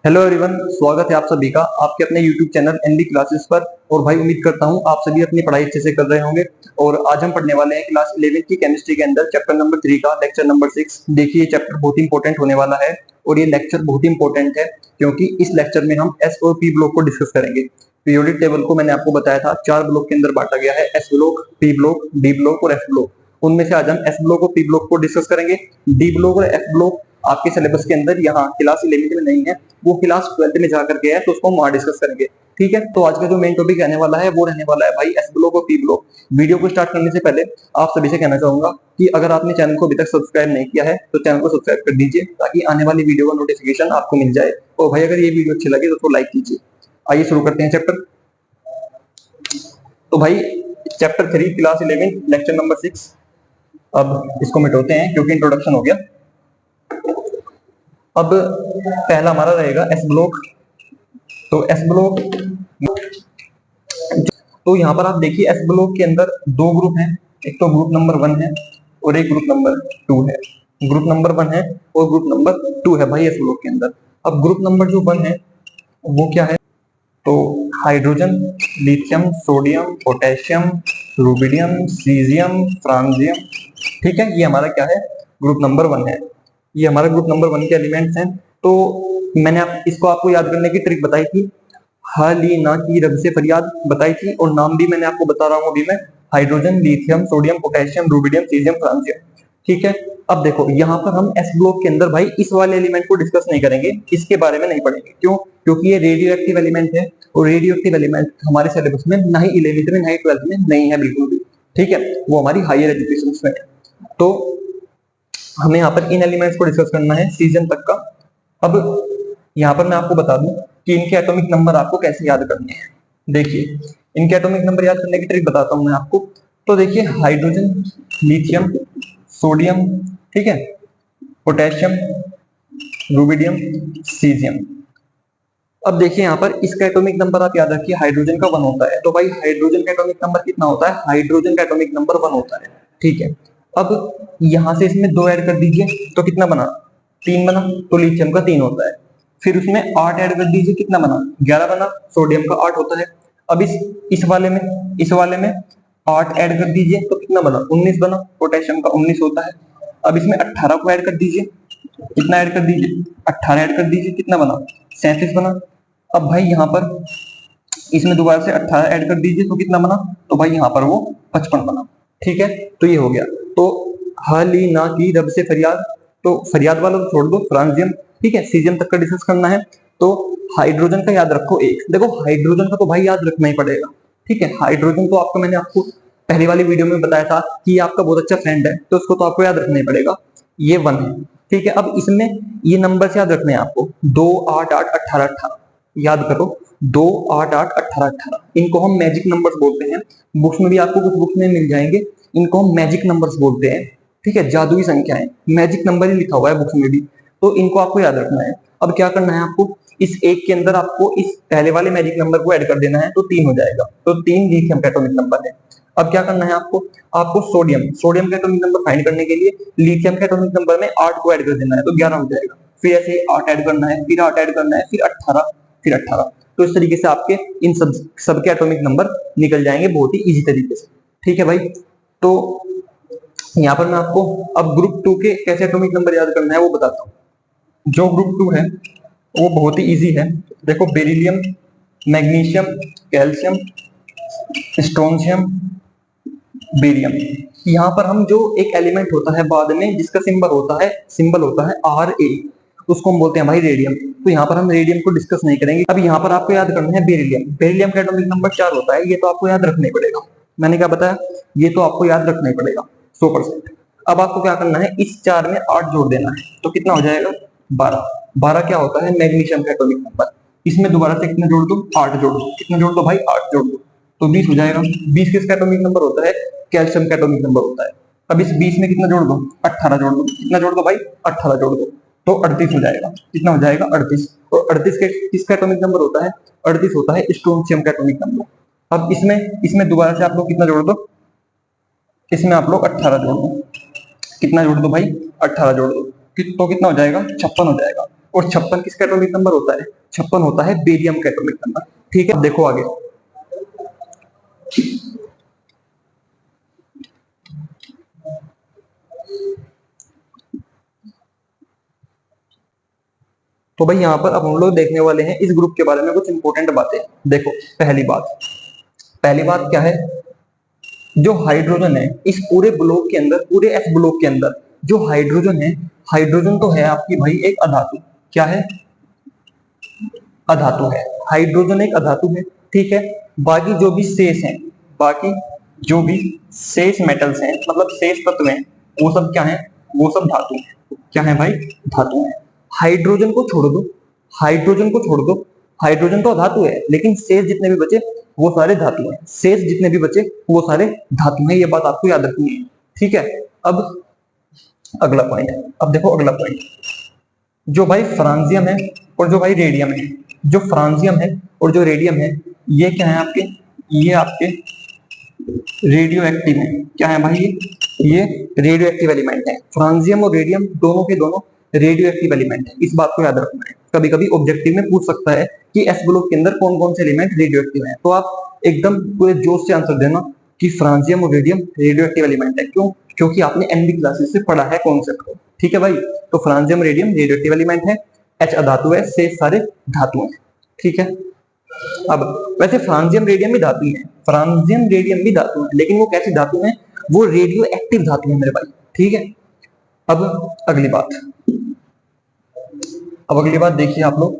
Hello everyone, स्वागत है आप सभी का आपके अपने यूट्यूब चैनल एनडी क्लासेस पर। और भाई उम्मीद करता हूँ आप सभी अपनी पढ़ाई अच्छे से कर रहे होंगे। और आज हम पढ़ने वाले हैं क्लास 11 की केमिस्ट्री के अंदर चैप्टर नंबर 3 का लेक्चर नंबर 6। देखिए ये चैप्टर बहुत इंपॉर्टेंट होने वाला है और ये लेक्चर बहुत इंपॉर्टेंट है क्योंकि इस लेक्चर में हम एस और पी ब्लॉक को डिस्कस करेंगे। पीरियोडिक टेबल को मैंने आपको बताया था 4 ब्लॉक के अंदर बांटा गया है, S block, P block, D block और एफ ब्लॉक। उनमें से आज हम एस ब्लॉक और पी ब्लॉक को डिस्कस करेंगे। डी ब्लॉक और एफ ब्लॉक आपके सिलेबस के अंदर यहाँ क्लास 11 में नहीं है, वो क्लास 12 में जाकर के है, तो उसको हम वहां डिस्कस करेंगे। ठीक है, तो आज का जो मेन टॉपिक रहने वाला है वो रहने वाला है भाई एस ब्लॉक और पी ब्लॉक। वीडियो को स्टार्ट करने से पहले आप सभी से कहना चाहूंगा कि अगर आपने चैनल को अभी तक सब्सक्राइब नहीं किया है तो चैनल को सब्सक्राइब कर दीजिए ताकि आने वाली वीडियो का नोटिफिकेशन आपको मिल जाए। और भाई अगर ये वीडियो अच्छी लगे तो उसको लाइक कीजिए। आइए शुरू करते हैं चैप्टर। तो भाई चैप्टर 3 क्लास 11 लेक्चर नंबर 6। अब इसको मिटाते हैं क्योंकि इंट्रोडक्शन हो गया। अब पहला हमारा रहेगा एस ब्लॉक। तो एस ब्लॉक, तो यहाँ पर आप देखिए एस ब्लॉक के अंदर दो ग्रुप हैं, एक तो ग्रुप नंबर 1 है और एक ग्रुप नंबर 2 है। ग्रुप नंबर 1 है और ग्रुप नंबर 2 है भाई एस ब्लॉक के अंदर। अब ग्रुप नंबर जो 1 है वो क्या है, तो hydrogen, lithium, sodium, potassium, rubidium, caesium, francium. ठीक है, ये हमारा क्या है, ग्रुप नंबर 1 है। ये हमारा ग्रुप नंबर 1 के एलिमेंट्स हैं। तो मैंने इसको आपको याद करने की ट्रिक बताई थी, हाल ही ना की रब से फरियाद बताई थी, और नाम भी मैंने आपको बता रहा हूँ अभी मैं, hydrogen, lithium, sodium, potassium, rubidium, caesium, francium. ठीक है, अब देखो यहाँ पर हम एस ब्लॉक के अंदर भाई इस वाले एलिमेंट को डिस्कस नहीं करेंगे, इसके बारे में नहीं पढ़ेंगे। क्यों? क्योंकि ये रेडियो एक्टिव एलिमेंट है और रेडियो एक्टिव एलिमेंट हमारे सिलेबस में ना ही 11th में ना ही 12th में नहीं है बिल्कुल भी। ठीक है, वो हमारी हायर एजुकेशन में है। तो हमें यहाँ पर इन एलिमेंट्स को डिस्कस करना है सीजन तक का। अब यहाँ पर मैं आपको बता दूं कि इनके एटॉमिक नंबर आपको कैसे याद करने हैं। देखिए इनके एटॉमिक नंबर याद करने की ट्रिक बताता हूं मैं आपको। तो देखिए हाइड्रोजन, लिथियम, सोडियम, ठीक है, पोटेशियम, रुबिडियम, सीजियम। अब देखिए यहाँ पर इसका एटॉमिक नंबर आप याद रखिए, हाइड्रोजन का 1 होता है। तो भाई हाइड्रोजन का एटॉमिक नंबर कितना होता है, हाइड्रोजन का एटॉमिक नंबर 1 होता है। ठीक है, अब यहां से इसमें 2 ऐड कर दीजिए तो कितना बना, 3 बना। तो लिथियम का 3 होता है। फिर उसमें 8 ऐड कर दीजिए, कितना बना, 11 बना। सोडियम का 8 होता है। अब इस वाले में 8 ऐड कर दीजिए तो कितना बना, 19 बना। पोटेशियम का 19 होता है। अब इसमें 18 को ऐड कर दीजिए, कितना ऐड कर दीजिए, 18 ऐड कर दीजिए, कितना बना, 37 बना। अब भाई यहाँ पर इसमें दोबारा से 18 ऐड कर दीजिए तो कितना बना, तो भाई यहाँ पर वो 55 बना। ठीक है, तो ये हो गया। तो हाल ही ना की रब से फरियाद, तो फरियाद वाला तो छोड़ दो, फ्रांजियम। ठीक है, सीजियम तक का डिस्कस करना है। तो हाइड्रोजन का याद रखो एक, देखो हाइड्रोजन का तो भाई याद रखना ही पड़ेगा। ठीक है, हाइड्रोजन तो आपको मैंने आपको पहली वाली वीडियो में बताया था कि ये आपका बहुत अच्छा फ्रेंड है, तो उसको तो आपको याद रखना ही पड़ेगा। ये 1 है। ठीक है, अब इसमें ये नंबर से याद रखने हैं आपको, 2, 8, 8, 18, 18 याद करो। 2, 8, 8, 18, 18 इनको हम मैजिक नंबर्स बोलते हैं। बुक्स में भी आपको कुछ बुक्स में मिल जाएंगे, इनको हम मैजिक नंबर्स बोलते हैं। ठीक है, जादुई संख्याएं, मैजिक नंबर ही लिखा हुआ है बुक्स में भी, तो इनको आपको याद रखना है। अब क्या करना है आपको, इस एक के अंदर आपको इस पहले वाले मैजिक नंबर को ऐड कर देना है, तो 3 हो जाएगा। तो 3 लिथियम का एटॉमिक नंबर है। अब क्या करना है आपको सोडियम का एटॉमिक नंबर फाइंड करने के लिए लिथियम के एटॉमिक नंबर में 8 को ऐड कर देना है, तो 11 हो जाएगा। फिर ऐसे 8 ऐड करना है, फिर 8 ऐड करना है, फिर 18, फिर 18। तो इस तरीके से आपके इन सब के एटॉमिक नंबर निकल जाएंगे बहुत ही इजी तरीके से। ठीक है भाई, तो यहाँ पर मैं आपको अब ग्रुप 2 के कैसे एटॉमिक नंबर याद करना है वो बताता हूँ। जो ग्रुप 2 है वो बहुत ही इजी है। देखो beryllium, magnesium, calcium, strontium, barium. यहाँ पर हम जो एक एलिमेंट होता है बाद में जिसका सिंबल होता है Ra, उसको हम बोलते हैं भाई रेडियम। तो यहाँ पर हम रेडियम को डिस्कस नहीं करेंगे। अब यहाँ पर आपको याद करना है बेरिलियम का एटॉमिक नंबर 4 होता है। ये तो आपको याद रखना ही पड़ेगा, मैंने क्या बताया, ये तो आपको याद रखना ही पड़ेगा 100%। अब आपको क्या करना है, इस 4 में 8 जोड़ देना है, तो कितना हो जाएगा, 12। 12 क्या होता है, मैग्नीशियम का एटॉमिक नंबर। इसमें दोबारा से कितना जोड़ दो, 8 जोड़ दो। कितना जोड़ दो भाई, 8 जोड़ दो, तो 20 हो जाएगा। 20 किसका एटॉमिक नंबर होता है, कैल्शियम का एटॉमिक नंबर होता है। अब इस 20 में कितना जोड़ दो, 18 जोड़ दो। कितना जोड़ दो भाई, 18 जोड़ दो, तो 38 हो जाएगा। कितना हो जाएगा, 38। और 38 किसका एटॉमिक नंबर होता है, 38 होता है स्ट्रोंशियम का एटॉमिक नंबर। अब इसमें दोबारा से आप लोग कितना जोड़ दो, इसमें आप लोग 18 जोड़ दो। कितना जोड़ दो भाई, 18 जोड़ दो, तो कितना हो जाएगा, 56 हो जाएगा। और 56 किसका एटॉमिक नंबर होता है? 56 होता है बेरियम का एटॉमिक नंबर। ठीक है, देखो आगे। तो भाई यहाँ पर अब हम लोग देखने वाले हैं इस ग्रुप के बारे में कुछ इंपॉर्टेंट बातें। देखो, पहली बात क्या है, जो हाइड्रोजन है इस पूरे ब्लॉक के अंदर, पूरे एस ब्लॉक के अंदर जो हाइड्रोजन है, हाइड्रोजन तो है आपकी भाई एक अधातु। क्या है? अधातु है। हाइड्रोजन एक अधातु है, ठीक है। बाकी जो भी शेष हैं, बाकी जो भी शेष मेटल्स हैं, मतलब शेष तत्व हैं, वो सब क्या है? वो सब धातु हैं। क्या है भाई? धातु हैं। हाइड्रोजन को छोड़ दो, हाइड्रोजन को छोड़ दो, हाइड्रोजन तो अधातु है, लेकिन शेष जितने भी बचे वो सारे धातु हैं। शेष जितने भी बचे वो सारे धातु हैं, ये बात आपको याद रखनी है। ठीक है, अब अगला पॉइंट है। अब देखो अगला पॉइंट, जो भाई फ्रांजियम है और जो भाई रेडियम है, जो फ्रांजियम है और जो रेडियम है, ये क्या है आपके? ये आपके रेडियो एक्टिव है। क्या है भाई? ये रेडियो एक्टिव एलिमेंट है। फ्रांजियम और रेडियम दोनों के दोनों रेडियो एक्टिव एलिमेंट है, इस बात को याद रखना है। कभी कभी ऑब्जेक्टिव में पूछ सकता है कि एस ब्लॉक के अंदर कौन कौन से एलिमेंट रेडियो एक्टिव है, तो आप एकदम पूरे जोश से आंसर देना कि फ्रांजियम और रेडियम रेडियो एक्टिव एलिमेंट है। क्यों? क्योंकि आपने एनबी क्लासेस से पढ़ा है कॉन्सेप्ट को। ठीक है भाई, तो फ्रांजियम रेडियम रेडियो एक्टिव एलिमेंट है, एच अधातु है, शेष सारे धातु हैं। ठीक है, अब वैसे फ्रांजियम रेडियम भी धातु है, फ्रांजियम रेडियम भी धातु है, लेकिन वो कैसी धातु है? वो रेडियो एक्टिव धातु है मेरे भाई। ठीक है, अब अगली बात, अब अगली बात देखिए आप लोग।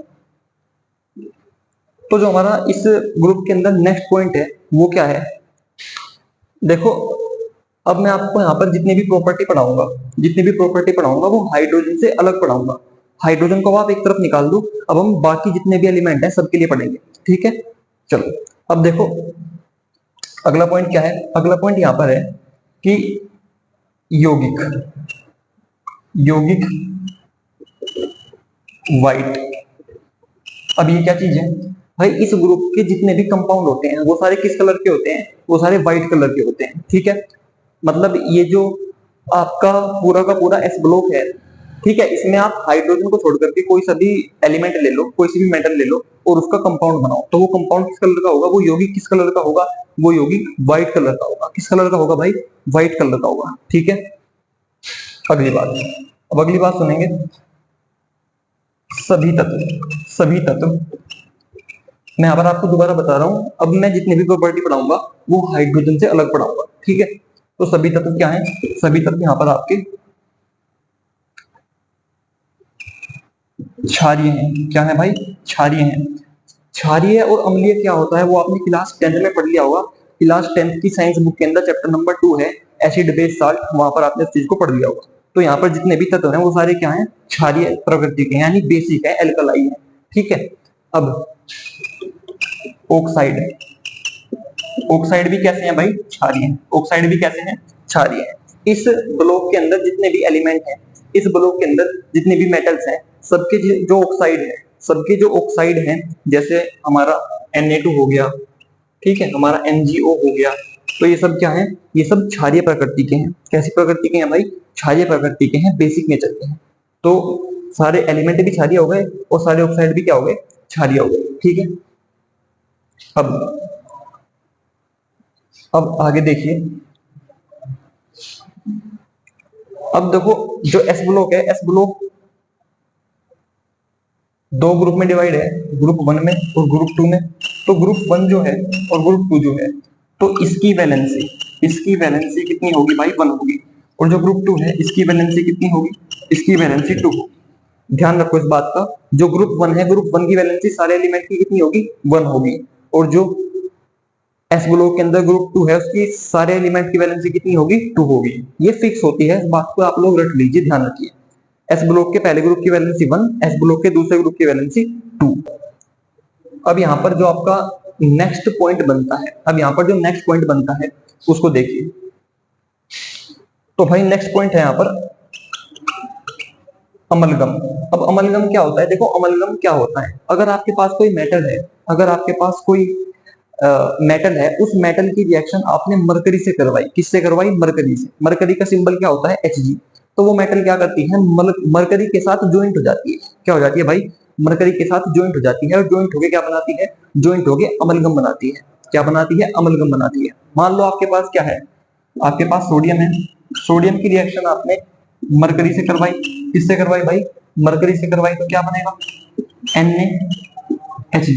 तो जो हमारा इस ग्रुप के अंदर नेक्स्ट पॉइंट है वो क्या है? देखो, अब मैं आपको यहाँ पर जितनी भी प्रॉपर्टी पढ़ाऊंगा, जितनी भी प्रॉपर्टी पढ़ाऊंगा वो हाइड्रोजन से अलग पढ़ाऊंगा। हाइड्रोजन को आप एक तरफ निकाल दो, अब हम बाकी जितने भी एलिमेंट हैं सबके लिए पढ़ेंगे। ठीक है, चलो अब देखो अगला पॉइंट क्या है। अगला पॉइंट यहाँ पर है कि यौगिक, यौगिक वाइट। अब ये क्या चीज है भाई? इस ग्रुप के जितने भी कंपाउंड होते हैं वो सारे किस कलर के होते हैं? वो सारे व्हाइट कलर के होते हैं। ठीक है, मतलब ये जो आपका पूरा का पूरा एस ब्लॉक है, ठीक है, इसमें आप हाइड्रोजन को छोड़ करके कोई सा भी एलिमेंट ले लो, कोई सी भी मेटल ले लो और उसका कंपाउंड बनाओ, तो वो कंपाउंड किस कलर का होगा? वो यौगिक किस कलर का होगा? वो यौगिक व्हाइट कलर का होगा। किस कलर का होगा भाई? व्हाइट कलर का होगा। ठीक है, अगली बात, अब अगली बात सुनेंगे। सभी तत्व, सभी तत्व, मैं यहाँ पर आपको दोबारा बता रहा हूँ, अब मैं जितनी भी प्रॉपर्टी पढ़ाऊंगा वो हाइड्रोजन से अलग पढ़ाऊंगा। ठीक है, तो सभी तत्व क्या है? सभी तत्व यहाँ पर आपके क्षारीय हैं। क्या है भाई? क्षारीय हैं। क्षारीय और अम्लीय क्या होता है वो आपने क्लास 10th में पढ़ लिया होगा। क्लास 10th की साइंस बुक के अंदर चैप्टर नंबर 2 है एसिड बेस साल्ट, वहां पर आपने इस चीज को पढ़ लिया होगा। तो यहाँ पर जितने भी तत्व हैं वो सारे क्या हैं? क्षारीय प्रकृति के, यानी बेसिक है, एल्कलाई है। ठीक है, अब ऑक्साइड, ऑक्साइड भी कैसे हैं भाई? क्षारीय हैं। ऑक्साइड भी कैसे हैं? क्षारीय हैं। इस ब्लॉक के अंदर जितने भी एलिमेंट हैं, इस ब्लॉक के अंदर जितने भी मेटल्स हैं, सबके जो ऑक्साइड है, सबके जो ऑक्साइड हैं, जैसे हमारा Na2 हो गया, ठीक है, हमारा MgO हो गया, तो ये सब क्या है? ये सब क्षारीय प्रकृति के हैं। कैसी प्रकृति के हैं भाई? क्षारीय प्रकृति के हैं, बेसिक नेचर के हैं। तो सारे एलिमेंट भी क्षारीय हो गए और सारे ऑक्साइड भी क्या हो गए? क्षारीय हो गए। ठीक है, अब आगे देखिए। अब देखो, जो एस ब्लॉक है, एस ब्लॉक दो ग्रुप में डिवाइड है, ग्रुप 1 में और ग्रुप 2 में। तो ग्रुप 1 जो है और ग्रुप 2 जो है, तो इसकी वैलेंसी, इसकी वैलेंसी कितनी होगी भाई? 1 होगी। और जो ग्रुप 2 है इसकी वैलेंसी कितनी होगी? इसकी वैलेंसी 2 होगी। ध्यान रखो इस बात का, जो ग्रुप 1 है, ग्रुप 1 की वैलेंसी सारे एलिमेंट की कितनी होगी? 1 होगी। और जो एस ब्लॉक के अंदर ग्रुप 2 है उसकी सारे एलिमेंट की वैलेंसी कितनी होगी? 2 होगी। ये फिक्स होती है, इस बात को आप लोग रट लीजिए, ध्यान रखिए। एस ब्लॉक के पहले ग्रुप की वैलेंसी 1, एस ब्लॉक के दूसरे ग्रुप की वैलेंसी 2। अब यहाँ पर जो आपका नेक्स्ट पॉइंट बनता है, अब यहाँ पर जो नेक्स्ट पॉइंट बनता है उसको देखिए। तो भाई नेक्स्ट पॉइंट है यहाँ पर अमलगम। अब अमलगम क्या होता है? देखो, अमलगम क्या होता है, अगर आपके पास कोई मेटल है, अगर आपके पास कोई मेटल है, उस मेटल की रिएक्शन आपने मरकरी से करवाई। किससे करवाई? मरकरी से। मरकरी का सिंबल क्या होता है? Hg। तो वो मेटल क्या करती है, मरकरी के साथ ज्वाइंट हो जाती है। क्या हो जाती है भाई, मरकरी के साथ ज्वाइंट हो जाती है, और ज्वाइंट होके क्या बनाती है, ज्वाइंट होके अमलगम बनाती है। क्या बनाती है, अमलगम बनाती है। मान लो आपके पास क्या है, आपके पास सोडियम है, सोडियम की रिएक्शन आपने मरकरी से करवाई, किससे करवाई भाई, मरकरी से करवाई, तो क्या बनेगा, NaHg।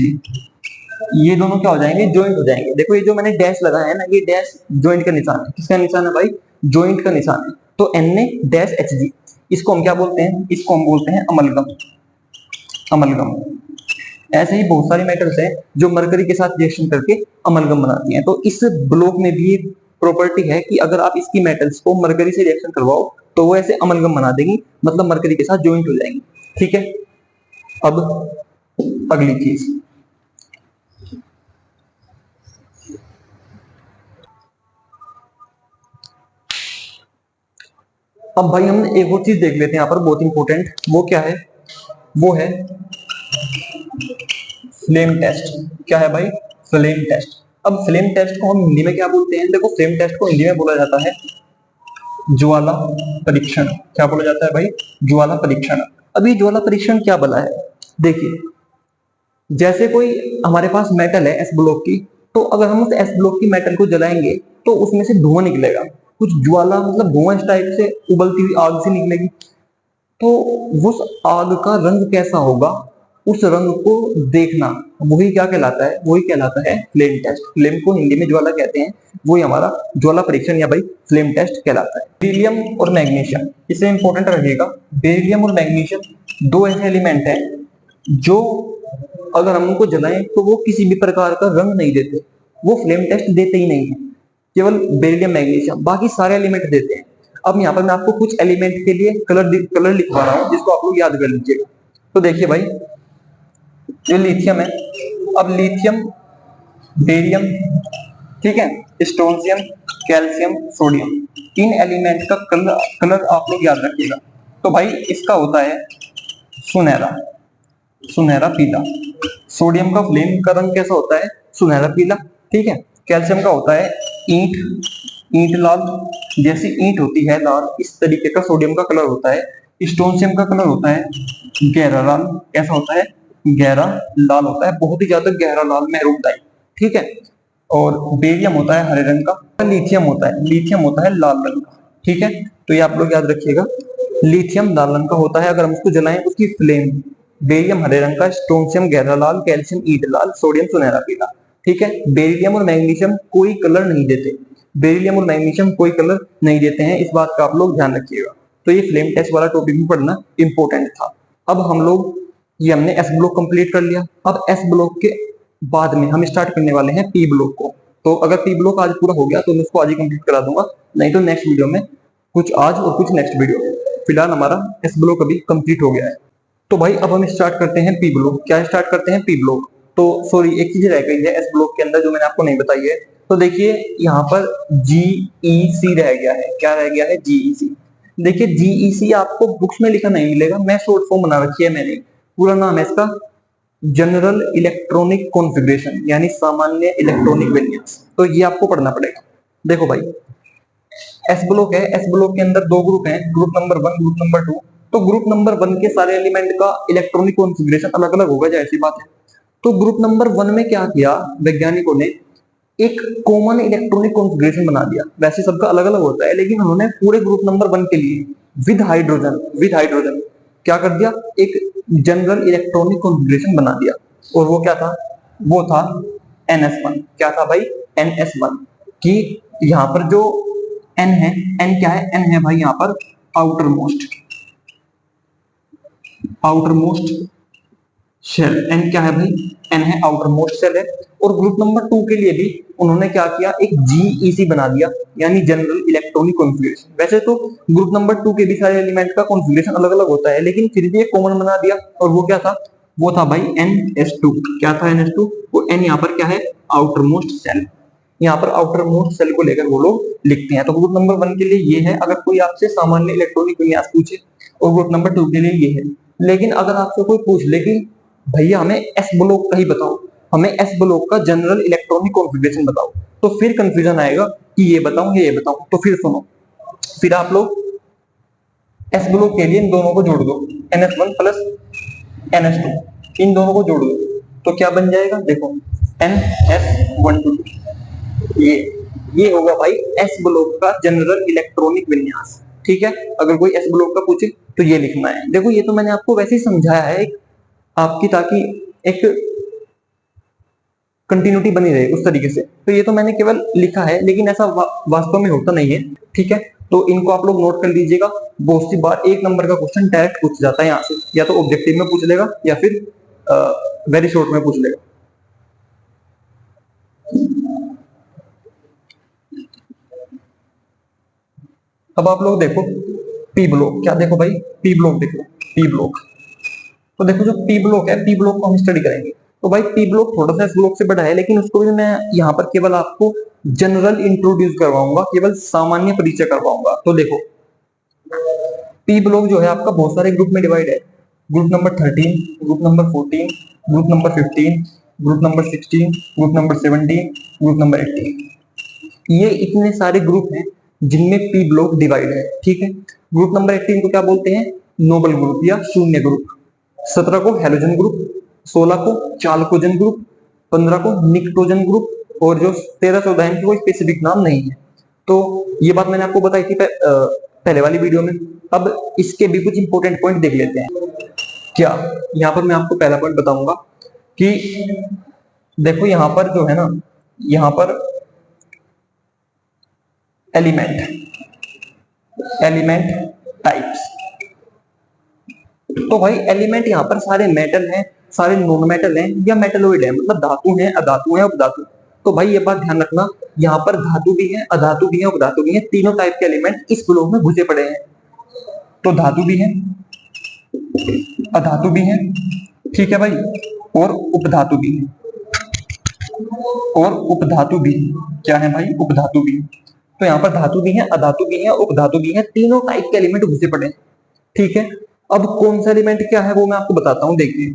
ये दोनों क्या हो जाएंगे, ज्वाइंट हो जाएंगे। देखो ये जो मैंने डैश लगाया है ना, ये डैश ज्वाइंट का निशान है। किसका निशान है भाई, ज्वाइंट का निशान है। तो Na-Hg, इसको हम क्या बोलते हैं, इसको हम बोलते हैं अमलगम। अमलगम। ऐसे ही बहुत सारी मेटल्स हैं जो मरकरी के साथ रिएक्शन करके अमलगम बनाती हैं। तो इस ब्लॉक में भी एक प्रॉपर्टी है कि अगर आप इसकी मेटल्स को मरकरी से रिएक्शन करवाओ तो वो ऐसे अमलगम बना देंगी, मतलब मरकरी के साथ ज्वाइंट हो जाएंगी। ठीक है, अब अगली चीज, अब भाई हम एक और चीज देख लेते हैं यहाँ पर, बहुत इंपॉर्टेंट। वो क्या है, वो है फ्लेम टेस्ट। क्या है भाई, फ्लेम टेस्ट। अब फ्लेम टेस्ट को हम हिंदी में क्या बोलते हैं, देखो फ्लेम टेस्ट को हिंदी में बोला जाता है ज्वाला परीक्षण। क्या बोला जाता है भाई, ज्वाला परीक्षण। अभी ज्वाला परीक्षण क्या बला है, देखिए जैसे कोई हमारे पास मेटल है एस ब्लॉक की, तो अगर हम उस एस ब्लॉक की मेटल को जलाएंगे तो उसमें से धुआं निकलेगा, कुछ ज्वाला मतलब धुआं इस टाइप से उबलती हुई आग से निकलेगी। तो उस आग का रंग कैसा होगा, उस रंग को देखना, वही क्या कहलाता है, वही कहलाता है फ्लेम टेस्ट। फ्लेम को हिंदी में ज्वाला कहते हैं, वही हमारा ज्वाला परीक्षण या भाई फ्लेम टेस्ट कहलाता है। बेरिलियम और मैग्नीशियम, इसे इंपॉर्टेंट रखिएगा। बेरिलियम और मैग्नीशियम दो ऐसे एलिमेंट हैं जो अगर हम उनको जलाएं तो वो किसी भी प्रकार का रंग नहीं देते, वो फ्लेम टेस्ट देते ही नहीं है। केवल बेरिलियम मैग्नीशियम, बाकी सारे एलिमेंट देते हैं। अब यहाँ पर मैं आपको कुछ एलिमेंट के लिए कलर लिखवा रहा हूँ, जिसको आप लोग याद कर लीजिएगा। तो देखिए भाई, ये लिथियम है। अब लिथियम, बेरियम, ठीक है, स्ट्रोंशियम, कैल्शियम, सोडियम, इन एलिमेंट का कलर कलर आप लोग याद रखिएगा। तो भाई इसका होता है सुनहरा, सुनहरा पीला। सोडियम का फ्लेम का रंग कैसा होता है, सुनहरा पीला। ठीक है, कैल्शियम का होता है ईंट, ईंट लाल, जैसी ईंट होती है लाल, इस तरीके का सोडियम का कलर होता है। स्टोनशियम का कलर होता है गहरा लाल। कैसा होता है, गहरा लाल होता है, बहुत ही ज्यादा गहरा लाल, मैरून टाइप। ठीक है, और बेरियम होता है हरे रंग का। लिथियम होता है, लिथियम होता है लाल रंग का। ठीक है, तो ये आप लोग याद रखिएगा, लिथियम लाल रंग का होता है अगर हम उसको जलाएं, उसकी फ्लेम। बेरियम हरे रंग का, स्ट्रोंशियम गहरा लाल, कैल्शियम ईंट लाल, सोडियम सुनहरा पीला। ठीक है, बेरिलियम और मैग्नीशियम कोई कलर नहीं देते, बेरिलियम और मैग्नीशियम कोई कलर नहीं देते हैं, इस बात का आप लोग ध्यान रखिएगा। तो ये फ्लेम टेस्ट वाला टॉपिक भी पढ़ना इंपॉर्टेंट था। अब हम लोग, ये हमने एस ब्लॉक कंप्लीट कर लिया। अब एस ब्लॉक के बाद में हम स्टार्ट करने वाले हैं पी ब्लॉक को। तो अगर पी ब्लॉक आज पूरा हो गया तो मैं उसको आज ही कंप्लीट करा दूंगा, नहीं तो नेक्स्ट वीडियो में, कुछ आज और कुछ नेक्स्ट वीडियो में। फिलहाल हमारा एस ब्लॉक अभी कंप्लीट हो गया है। तो भाई अब हम स्टार्ट करते हैं पी ब्लॉक। क्या स्टार्ट करते हैं, पी ब्लॉक। तो सॉरी, एक चीज रह गई है एस ब्लॉक के अंदर जो मैंने आपको नहीं बताई है। तो देखिए यहाँ पर GEC रह गया है। क्या रह गया है, GEC। देखिए GEC आपको बुक्स में लिखा नहीं मिलेगा, मैं शॉर्ट फॉर्म बना रखी है मैंने। पूरा नाम है इसका जनरल इलेक्ट्रॉनिक कॉन्फ़िगरेशन, यानी सामान्य इलेक्ट्रॉनिक विन्यास। तो ये आपको पढ़ना पड़ेगा। देखो भाई, एस ब्लॉक है, एस ब्लॉक के अंदर दो ग्रुप हैं, ग्रुप नंबर 1, ग्रुप नंबर 2। तो ग्रुप नंबर 1 के सारे एलिमेंट का इलेक्ट्रॉनिक कॉन्फ़िगरेशन अलग अलग होगा, जाहिर सी बात है। तो ग्रुप नंबर 1 में क्या किया वैज्ञानिकों ने, एक कॉमन इलेक्ट्रॉनिक कॉन्फ़िगरेशन बना दिया। वैसे सबका अलग अलग होता है, लेकिन उन्होंने पूरे ग्रुप नंबर 1 के लिए विद हाइड्रोजन क्या कर दिया, एक जनरल इलेक्ट्रॉनिक कॉन्फ़िगरेशन बना दिया। और वो क्या था, वो था NS1। क्या था भाई, NS1। कि यहाँ पर जो N है, N क्या है, N है भाई यहाँ पर आउटर मोस्ट शेल। N क्या है भाई, N है आउटर मोस्ट शेल है। और ग्रुप नंबर 2 के लिए भी उन्होंने क्या किया, एक GEC बना दिया, यानी जनरल इलेक्ट्रॉनिक कॉन्फ़िगरेशन। वैसे तो ग्रुप नंबर 2 के भी सारे एलिमेंट का कॉन्फ़िगरेशन अलग अलग होता है, लेकिन फिर भी एक कॉमन बना दिया। और वो क्या था, वो था भाई NS2। क्या था NS2, वो N यहाँ पर क्या है, आउटर मोस्ट सेल। यहाँ पर आउटर मोस्ट सेल को लेकर वो लोग लिखते हैं। तो ग्रुप नंबर 1 के लिए ये है, अगर कोई आपसे सामान्य इलेक्ट्रॉनिक विन्यास पूछे। और ग्रुप नंबर 2 के लिए ये है। लेकिन अगर आपसे कोई पूछ ले कि भैया हमें एस ब्लॉक का ही बताओ, हमें एस ब्लॉक का जनरल इलेक्ट्रॉनिक कॉन्फ़िगरेशन बताओ, तो फिर कंफ्यूजन आएगा कि ये बताऊं या ये बताऊं। तो फिर सुनो, फिर आप लोग एस ब्लॉक के लिए इन दोनों को जोड़ दो, NH1 प्लस NH2, इन दोनों को जोड़ दो तो क्या बन जाएगा, देखो NS12, ये होगा भाई एस ब्लॉक का जनरल इलेक्ट्रॉनिक विन्यास। ठीक है, अगर कोई एस ब्लॉक का पूछे तो ये लिखना है। देखो ये तो मैंने आपको वैसे ही समझाया है आपकी, ताकि एक कंटिन्यूटी बनी रहे उस तरीके से, तो ये तो मैंने केवल लिखा है, लेकिन ऐसा वास्तव में होता नहीं है। ठीक है, तो इनको आप लोग नोट कर लीजिएगा। बहुत सी बार 1 नंबर का क्वेश्चन डायरेक्ट पूछ जाता है यहाँ से, या तो ऑब्जेक्टिव में पूछ लेगा या फिर वेरी शॉर्ट में पूछ लेगा। अब आप लोग देखो पी ब्लॉक, क्या देखो भाई, पी ब्लॉक देखो, पी ब्लॉक, तो देखो जो पी ब्लॉक है, पी ब्लॉक को हम स्टडी करेंगे। तो भाई पी ब्लॉक थोड़ा सा इस ब्लॉक से बड़ा है, लेकिन उसको भी मैं यहाँ पर केवल आपको जनरल इंट्रोड्यूस करवाऊंगा, केवल सामान्य परिचय करवाऊंगा। तो देखो पी ब्लॉक जो है आपका बहुत सारे ग्रुप में डिवाइड है। Group number 13, group number 14, group number 15, group number 16, group number 17, group number 18। ये इतने सारे ग्रुप हैं जिनमें पी ब्लॉक डिवाइड है। ठीक है, ग्रुप नंबर 18 को क्या बोलते हैं, नोबल ग्रुप या शून्य ग्रुप। 17 को हेलोजन ग्रुप, 16 को चालकोजन ग्रुप, 15 को निकटोजन ग्रुप, और जो 13 14 है इनकी कोई स्पेसिफिक नाम नहीं है। तो ये बात मैंने आपको बताई थी पहले वाली वीडियो में। अब इसके भी कुछ इंपॉर्टेंट पॉइंट देख लेते हैं। क्या, यहाँ पर मैं आपको पहला पॉइंट बताऊंगा कि देखो यहाँ पर जो है ना, यहाँ पर एलिमेंट टाइप्स। तो भाई एलिमेंट यहाँ पर सारे मेटल हैं, सारे नॉन मेटल हैं या मेटलोइड है, मतलब धातु हैं, अधातु हैं, उपधातु। तो भाई ये बात ध्यान रखना, यहाँ पर धातु भी है, अधातु भी है, उपधातु भी है, तीनों टाइप के एलिमेंट इस ब्लॉक में घुसे पड़े हैं। तो धातु भी है, अधातु भी है, ठीक है भाई, और उपधातु भी है, और उपधातु भी क्या है भाई, उपधातु भी। तो यहाँ पर धातु भी है, अधातु भी है, उपधातु भी है, तीनों टाइप के एलिमेंट घुसे पड़े हैं। ठीक है, अब कौन सा एलिमेंट क्या है वो मैं आपको बताता हूं, देखिए।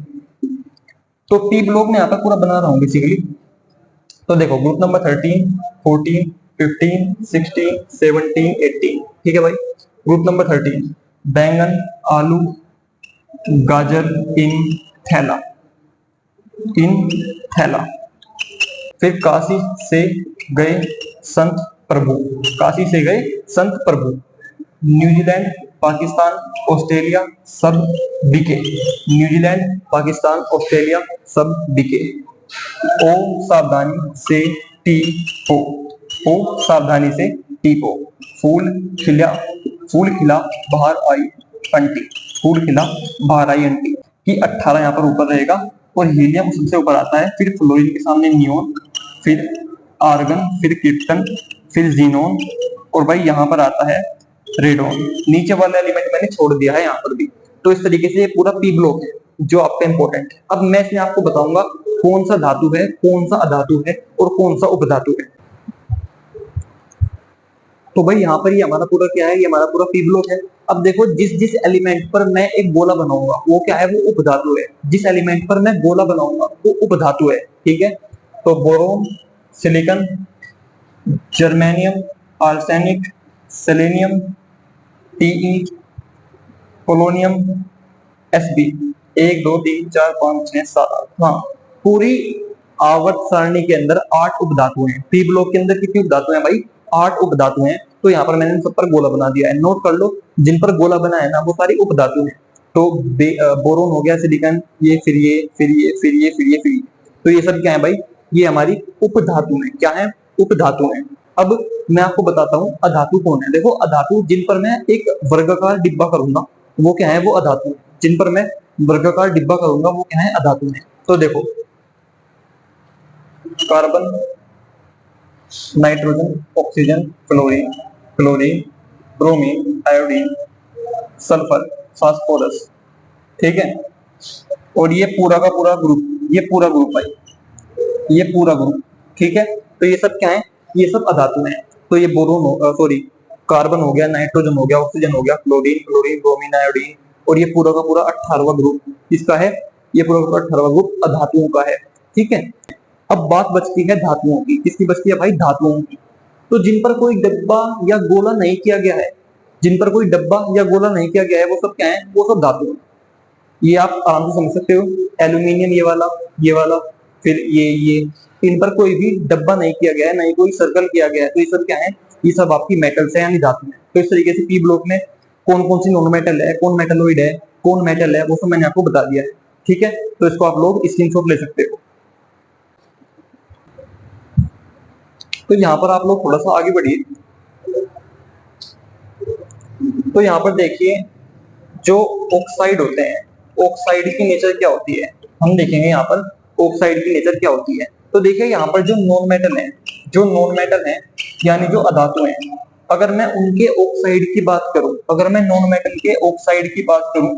तो पी ब्लॉक में यहाँ पर पूरा बना रहा हूं बेसिकली। तो देखो ग्रुप नंबर 13, 14, 15, 16, 17, 18। ठीक है भाई, ग्रुप नंबर 13 बैंगन, आलू, गाजर, इन थैला, इन थैला। फिर काशी से गए संत प्रभु, काशी से गए संत प्रभु, न्यूजीलैंड, पाकिस्तान, ऑस्ट्रेलिया सब बिके, न्यूजीलैंड, पाकिस्तान, ऑस्ट्रेलिया सब बिके। ओ सावधानी से टी हो, ओ सावधानी से टी हो। फूल खिला, फूल खिला बाहर आई अंटी, फूल खिला बाहर आई अंटी। कि 18 यहाँ पर ऊपर रहेगा और हीलियम सबसे ऊपर आता है, फिर फ्लोरीन के सामने नियोन, फिर आर्गन, फिर क्रिप्टन, फिर जीनोन, और भाई यहाँ पर आता है रेडोन। नीचे वाला एलिमेंट मैंने छोड़ दिया है यहाँ पर भी। तो इस तरीके से ये पूरा पी ब्लॉक है जो आपका इंपॉर्टेंट है। अब मैं इसमें आपको बताऊंगा कौन सा धातु है, कौन सा अधातु है और कौन सा उपधातु है। तो भाई यहाँ पर ये हमारा पूरा क्या है, ये हमारा पूरा पी ब्लॉक है। अब देखो जिस जिस एलिमेंट पर मैं एक गोला बनाऊंगा वो क्या है, वो उपधातु है। जिस एलिमेंट पर मैं गोला बनाऊंगा वो उपधातु है। ठीक है, तो boron, silicon, germanium, arsenic, selenium, TE, polonium, SB. 1 2 3 4 5 6 7 8, हाँ पूरी आवर्त सारणी के अंदर 8 उपधातु हैं। पी ब्लॉक के अंदर कितनी उपधातु हैं भाई, 8 उपधातु हैं। तो यहाँ पर मैंने सब पर गोला बना दिया है, नोट कर लो। जिन पर गोला बना है ना वो सारी उपधातु हैं। तो बोरोन हो गया, सिलिकॉन, ये फिर ये फिर ये फिर ये फिर ये फिर ये, तो ये सब क्या है भाई, ये हमारी उपधातु है। क्या है, उपधातु है। अब मैं आपको बताता हूँ अधातु कौन है। देखो अधातु जिन पर मैं एक वर्गाकार डिब्बा करूंगा वो क्या है, वो अधातु है। जिन पर मैं वर्गाकार डिब्बा करूंगा वो क्या है, अधातु है। तो देखो carbon, nitrogen, oxygen, chlorine, chlorine, bromine, iodine, sulphur, phosphorus. ठीक है, और ये पूरा का पूरा ग्रुप, ये पूरा ग्रुप भाई, ये पूरा ग्रुप। ठीक है, तो ये सब क्या है, ये सब अधातु हैं। तो ये बोरोन, सॉरी कार्बन हो गया, नाइट्रोजन हो गया, ऑक्सीजन हो गया, क्लोरीन, क्लोरीन, ब्रोमीन, आयोडीन, और ये पूरा का पूरा 18वां ग्रुप इसका है। ये पूरा का पूरा 18वां ग्रुप अधातुओं का है। ठीक है, अब बात बचती है धातुओं की। किसकी बचती है भाई, धातुओं की। तो जिन पर कोई डिब्बा या गोला नहीं किया गया है, जिन पर कोई डब्बा या गोला नहीं किया गया है वो सब क्या है, वो सब धातु है। ये आप आराम से समझ सकते हो। एल्यूमिनियम ये वाला, फिर ये इन पर कोई भी डब्बा नहीं किया गया है, नहीं कोई सर्कल किया गया है, तो ये सब क्या है, ये सब आपकी मेटल्स है यानी धातु है। तो इस तरीके से पी ब्लॉक में कौन कौन सी नॉन मेटल है, कौन मेटलोइड है, कौन मेटल है, वो सब मैंने आपको बता दिया है। ठीक है, तो इसको आप लोग स्क्रीनशॉट ले सकते हो। तो यहाँ पर आप लोग थोड़ा सा आगे बढ़िए। तो यहाँ पर देखिए जो ऑक्साइड होते हैं, ऑक्साइड की नेचर क्या होती है, हम देखेंगे यहाँ पर ऑक्साइड की नेचर क्या होती है। तो देखिए यहाँ पर जो नॉन मेटल है, जो नॉन मेटल है यानी जो अधातु हैं, अगर मैं उनके ऑक्साइड की बात करूं, अगर मैं नॉन मेटल के ऑक्साइड की बात करूं,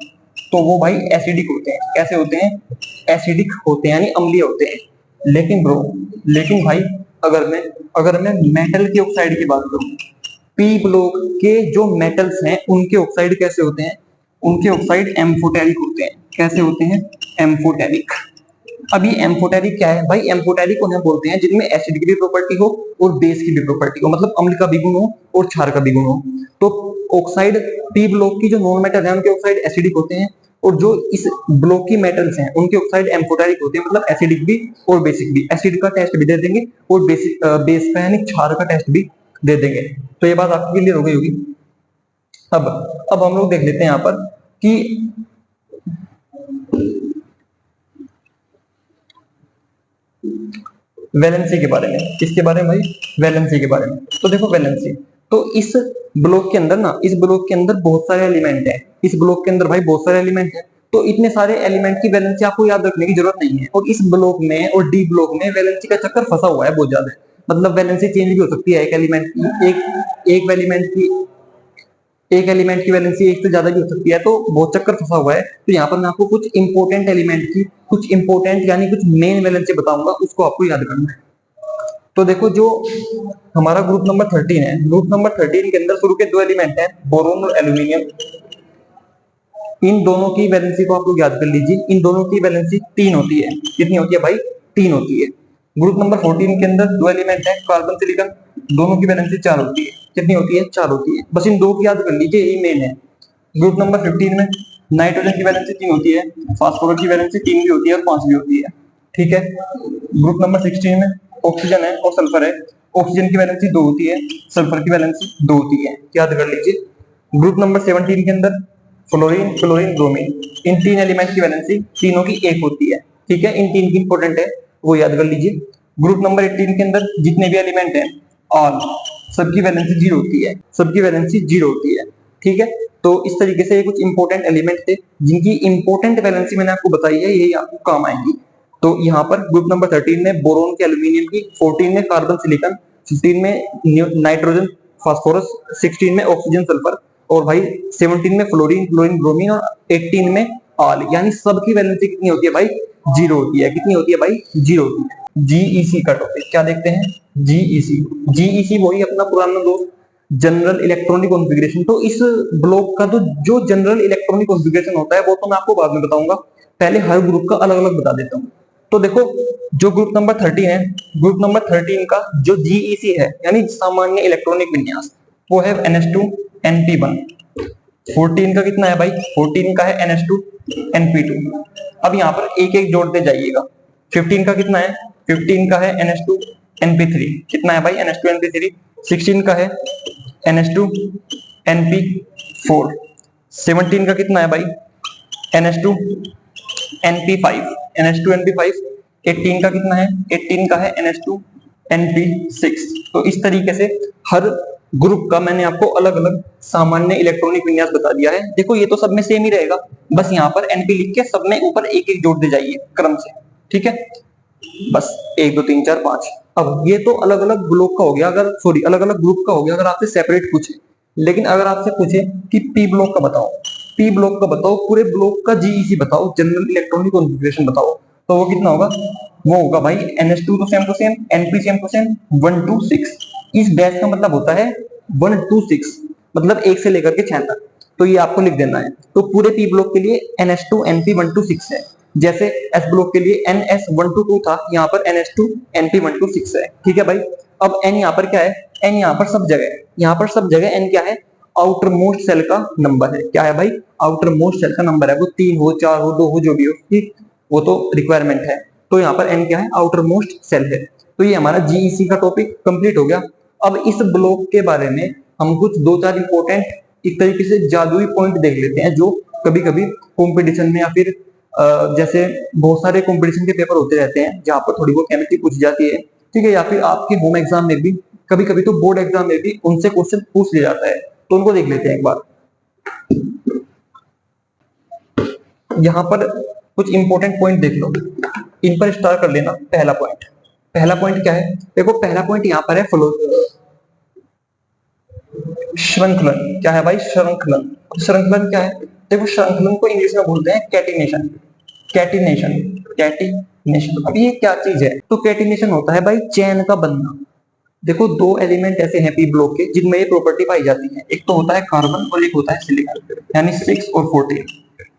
तो वो भाई एसिडिक होते हैं। कैसे होते हैं, एसिडिक होते हैं यानी अम्लीय होते हैं। लेकिन भाई अगर मैं मेटल के ऑक्साइड की बात करूं, पी ब्लॉक के जो मेटल्स हैं उनके ऑक्साइड कैसे होते हैं, उनके ऑक्साइड एम्फोटेरिक होते हैं। कैसे होते हैं, एम्फोटेरिक। अब ये एम्फोटेरिक क्या है भाई, एम्फोटेरिक उन्हें बोलते हैं जिनमें एसिड की भी प्रॉपर्टी हो और बेस की भी प्रॉपर्टी हो, मतलब अम्ल का भी गुण हो और क्षार का भी गुण हो। तो ऑक्साइड पी ब्लॉक की जो नॉन मेटल है उनके ऑक्साइड एसिडिक होते हैं, और जो इस ब्लॉक की मेटल्स हैं उनके ऑक्साइड एम्फोटेरिक होते हैं, मतलब एसिडिक भी और बेसिक भी। एसिड का टेस्ट भी दे देंगे और बेस का यानी क्षार का टेस्ट भी दे देंगे। तो ये बात आपकी क्लियर हो गई होगी। अब हम लोग देख लेते हैं यहाँ पर कि वैलेंसी के बारे में। किसके बारे में भाई, वैलेंसी के बारे में। तो देखो वैलेंसी, तो इस ब्लॉक के अंदर ना, इस ब्लॉक के अंदर बहुत सारे एलिमेंट है, इस ब्लॉक के अंदर भाई बहुत सारे एलिमेंट है। तो इतने सारे एलिमेंट की वैलेंसी आपको याद रखने की जरूरत नहीं है। और इस ब्लॉक में और डी ब्लॉक में वैलेंसी का चक्कर फंसा हुआ है बहुत ज्यादा। मतलब वैलेंसी चेंज भी हो सकती है एक एलिमेंट की, एक एलिमेंट की वैलेंसी एक से ज्यादा भी हो सकती है। तो बहुत चक्कर फंसा हुआ है। तो यहाँ पर मैं आपको कुछ इंपॉर्टेंट एलिमेंट की, कुछ इंपॉर्टेंट यानी कुछ मेन वैलेंसी बताऊंगा, उसको आपको याद करना है। तो देखो जो हमारा ग्रुप नंबर 13 है, ग्रुप नंबर 13 के अंदर शुरू के दो एलिमेंट हैं, बोरोन और एल्यूमिनियम। इन दोनों की वैलेंसी को आप लोग याद कर लीजिए। इन दोनों की वैलेंसी 3 होती है। कितनी होती है भाई, 3 होती है। ग्रुप नंबर 14 के अंदर दो एलिमेंट है, कार्बन सिलिकॉन। दोनों की वैलेंसी 4 होती है। कितनी होती है, 4 होती है। बस इन दो की याद कर लीजिए, यही मेन है। ग्रुप नंबर 15 में नाइट्रोजन की वैलेंसी 3 होती है, फास्फोरस की वैलेंसी 3 भी होती है और 5 भी होती है। ठीक है। ग्रुप नंबर 16 में ऑक्सीजन है और सल्फर है। ऑक्सीजन की वैलेंसी 2 होती है, सल्फर की वैलेंसी 2 होती है। याद कर लीजिए। ग्रुप नंबर 17 के अंदर फ्लोरीन, क्लोरीन, ब्रोमीन, इन 3 एलिमेंट की वैलेंसी तीनों की 1 होती है। ठीक है, इन 3 की इंपॉर्टेंट है, वो याद कर लीजिए। ग्रुप नंबर 18 के अंदर जितने भी एलिमेंट हैं ऑल, सबकी वैलेंसी 0 होती है, सबकी वैलेंसी 0 होती है। ठीक है। तो इस तरीके से ये कुछ इंपॉर्टेंट एलिमेंट थे जिनकी इंपॉर्टेंट वैलेंसी मैंने आपको बताई है, यही आपको काम आएंगी। तो यहाँ पर ग्रुप नंबर 13 में बोरोन के एल्यूमिनियम की, 14 में कार्बन सिलिकॉन, 15 में नाइट्रोजन फास्फोरस, 16 में ऑक्सीजन सल्फर, और भाई 17 में फ्लोरीन, क्लोरीन, ब्रोमीन, और 18 में ऑल। यानी सबकी वैलेंसी कितनी होती है भाई, 0 होती है। कितनी होती है भाई, 0 होती है। जीईसी का टॉपिक क्या देखते हैं, जीईसी। जीईसी वही अपना पुराना दोस्त, जनरल इलेक्ट्रॉनिक कॉन्फ़िगरेशन। तो इस ब्लॉक का तो जो जनरल इलेक्ट्रॉनिक कॉन्फ़िगरेशन होता है वो तो मैं आपको बाद में बताऊंगा, पहले हर ग्रुप का अलग अलग बता देता हूँ। तो देखो जो ग्रुप नंबर 13 है, ग्रुप नंबर 13 का जो जीईसी है यानी सामान्य इलेक्ट्रॉनिक विन्यास, वो है NH2 NP1। 14 का कितना है भाई, 14 का है NH2 NP2। अब यहाँ पर एक एक जोड़ते जाइएगा। 15 का कितना है, 15 का है NH2 NP3। कितना है भाई, NH2 NP3। 16 का है NH2 NP4। 17 का कितना है भाई, NH2 NP5, NH2 NP5। 18 का कितना है, 18 का है NH2 NP6। तो इस तरीके से हर ग्रुप का मैंने आपको अलग अलग सामान्य इलेक्ट्रॉनिक विन्यास बता दिया है। देखो ये तो सब में सेम ही रहेगा, बस यहाँ पर NP लिख के सब में ऊपर एक एक जोड़ते जाइए क्रम से। ठीक है, बस 1 2 3 4 5। अब ये तो अलग अलग ब्लॉक का हो गया, अगर सॉरी अलग अलग ग्रुप का हो गया अगर आपसे सेपरेट पूछे। लेकिन अगर आपसे पूछे कि पी ब्लॉक का बताओ, पी ब्लॉक का बताओ, पूरे ब्लॉक का जीईसी बताओ, जनरल इलेक्ट्रॉनिक कॉन्फ़िगरेशन बताओ, तो वो कितना होगा, वो होगा भाई NH2 तो सेम, NP सेम 1 2 6। इस डैश का मतलब होता है 1 2 6, मतलब 1 से लेकर के 6 तक। तो ये आपको लिख देना है। तो पूरे पी ब्लॉक के लिए NH2 NP 1 2 6 है। जैसे एस ब्लॉक के लिए NS122 था, यहाँ पर NH2 NP126 है। ठीक है भाई। अब N यहाँ पर क्या है, N यहाँ पर सब जगह है, यहाँ पर सब जगह N क्या है, आउटर मोस्ट सेल का नंबर है। क्या है भाई? आउटर मोस्ट सेल का नंबर है, वो 3 हो 4 हो 2 हो जो भी हो, ठीक, वो तो रिक्वायरमेंट है। तो यहाँ पर n क्या है? आउटर मोस्ट सेल है। तो ये हमारा जीईसी का टॉपिक कंप्लीट हो गया। अब इस ब्लॉक के बारे में हम कुछ 2-4 इंपॉर्टेंट एक तरीके से जादुई पॉइंट देख लेते हैं, जो कभी कभी कॉम्पिटिशन में या फिर जैसे बहुत सारे कॉम्पिटिशन के पेपर होते रहते हैं जहां पर थोड़ी बहुत केमिस्ट्री पूछी जाती है, ठीक है, या फिर आपके होम एग्जाम में भी, कभी कभी तो बोर्ड एग्जाम में भी उनसे क्वेश्चन पूछ लिया जाता है। तो उनको देख लेते हैं एक बार। यहाँ पर कुछ इंपॉर्टेंट पॉइंट देख लो, इन पर स्टार कर लेना। पहला पॉइंट क्या है? देखो पहला पॉइंट यहाँ पर है फ्लो, श्रृंखलन। क्या है भाई? श्रृंखलन। श्रृंखलन क्या है? देखो श्रृंखलन को इंग्लिश में बोलते हैं कैटिनेशन। Catenation, catenation. अब ये क्या चीज है? तो कैटिनेशन होता है भाई चैन का बनना। देखो दो एलिमेंट ऐसे हैं पी ब्लॉक के जिनमें ये प्रॉपर्टी पाई जाती है, एक तो होता है कार्बन और एक होता है सिलिकॉन, यानी 6 और 14।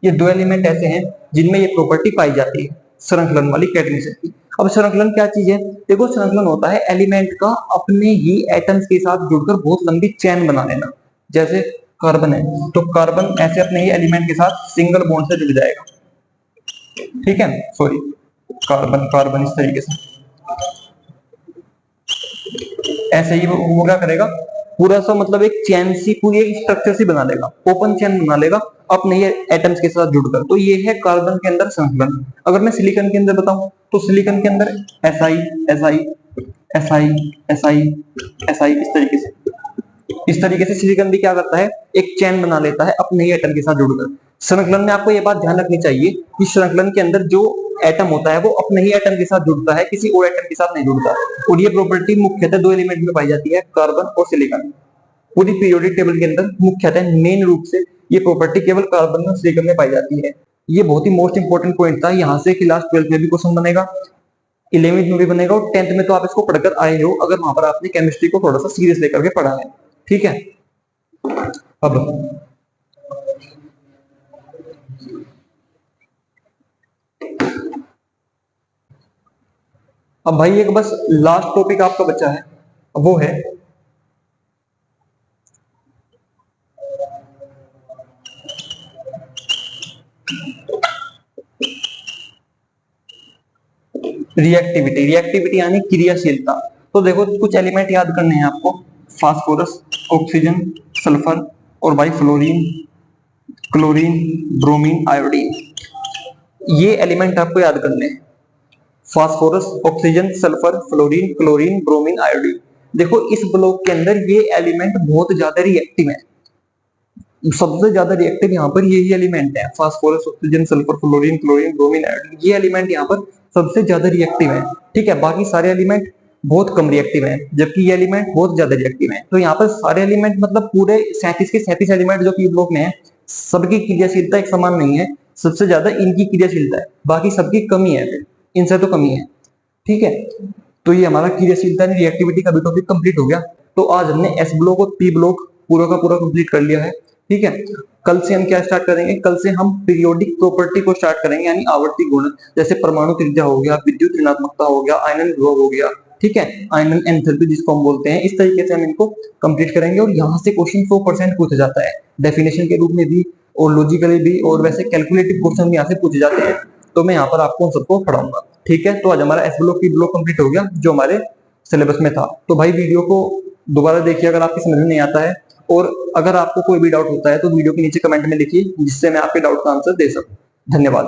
ये दो एलिमेंट ऐसे हैं जिनमें ये प्रॉपर्टी पाई जाती है, श्रृंखलन वाली, कैटिनेशन की। अब श्रृंखलन क्या चीज है? देखो श्रृंखलन होता है एलिमेंट का अपने ही एटम्स के साथ जुड़कर बहुत लंबी चैन बना लेना। जैसे कार्बन है तो कार्बन ऐसे अपने ही एलिमेंट के साथ सिंगल बॉन्ड से जुड़ जाएगा, ठीक है, सॉरी, कार्बन कार्बन इस तरीके से ऐसे ही वो क्या करेगा, पूरा सा मतलब एक चैन सी, पूरी एक स्ट्रक्चर सी बना लेगा, ओपन चैन बना लेगा अपने ये एटम्स के साथ जुड़कर। तो ये है कार्बन के अंदर श्रृंखलन। अगर मैं सिलिकॉन के अंदर बताऊं तो सिलिकॉन के अंदर SI SI SI SI SI इस तरीके से सिलिकॉन भी क्या करता है, एक चैन बना लेता है अपने ही एटम के साथ जुड़कर। श्रृंखलन में आपको ये बात ध्यान रखनी चाहिए कि श्रृंखलन के अंदर जो एटम होता है वो अपने ही एटम के साथ जुड़ता है, किसी और एटम के साथ नहीं जुड़ता। और ये प्रॉपर्टी मुख्यतः दो एलिमेंट में पाई जाती है, कार्बन और सिलिकॉन। पूरी पीरियोडिक टेबल के अंदर मुख्यतः मेन रूप से ये प्रॉपर्टी केवल कार्बन और सिलिकॉन में पाई जाती है। ये बहुत ही मोस्ट इंपोर्टेंट पॉइंट था, यहाँ से क्लास 12 में भी क्वेश्चन बनेगा, 11वीं में भी बनेगा, और 10th में तो आप इसको पढ़कर आए हो अगर वहां पर आपने केमिस्ट्री को थोड़ा सा सीरियस लेकर के पढ़ा है, ठीक है। अब भाई एक बस लास्ट टॉपिक आपका बचा है, वो है रिएक्टिविटी। रिएक्टिविटी यानी क्रियाशीलता। तो देखो कुछ एलिमेंट याद करने हैं आपको, फास्फोरस, ऑक्सीजन, सल्फर और भाई फ्लोरीन, क्लोरीन, ब्रोमीन, आयोडीन। ये एलिमेंट आपको याद करने हैं, phosphorus, oxygen, sulphur, fluorine, chlorine, bromine, iodine. देखो इस ब्लॉक के अंदर ये एलिमेंट बहुत ज्यादा रिएक्टिव है, सबसे ज्यादा रिएक्टिव यहाँ पर यही एलिमेंट है, phosphorus, oxygen, sulphur, fluorine, chlorine, bromine, iodine. ये एलिमेंट यहाँ पर सबसे ज्यादा रिएक्टिव है, ठीक है। बाकी सारे एलिमेंट बहुत कम रिएक्टिव है, जबकि ये एलिमेंट बहुत ज्यादा रिएक्टिव है। तो यहाँ पर सारे एलिमेंट मतलब पूरे 37 के 37 एलिमेंट जो पी ब्लॉक में है, सबकी क्रियाशीलता एक समान नहीं है, सबसे ज्यादा इनकी क्रियाशीलता है, बाकी सबकी कमी है, इनसे तो कमी है, ठीक है। तो ये हमारा क्रियाशीलता रिएक्टिविटी का भी टॉपिक कंप्लीट हो गया। तो आज हमने एस ब्लॉक और पी ब्लॉक पूरा का पूरा कंप्लीट कर लिया है, ठीक है। कल से हम क्या स्टार्ट करेंगे? कल से हम पीरियोडिक प्रॉपर्टी को स्टार्ट करेंगे, यानी आवर्ती गुण, जैसे परमाणु त्रिज्या हो गया, विद्युत ऋणात्मकता हो गया, आयनन विभव हो गया, ठीक है, आयनन एंथैल्पी जिसको हम बोलते हैं। इस तरीके से हम इनको कंप्लीट करेंगे और यहाँ से क्वेश्चन 100% पूछा जाता है, डेफिनेशन के रूप में भी और लॉजिकली भी, और वैसे कैलकुलेटिव क्वेश्चन भी यहाँ से पूछे जाते हैं। तो मैं यहाँ पर आपको उन सबको पढ़ाऊंगा, ठीक है। तो आज हमारा S block, P block complete हो गया जो हमारे सिलेबस में था। तो भाई वीडियो को दोबारा देखिए अगर आपकी समझ में नहीं आता है, और अगर आपको कोई भी डाउट होता है तो वीडियो के नीचे कमेंट में लिखिए, जिससे मैं आपके डाउट का आंसर दे सकूं। धन्यवाद।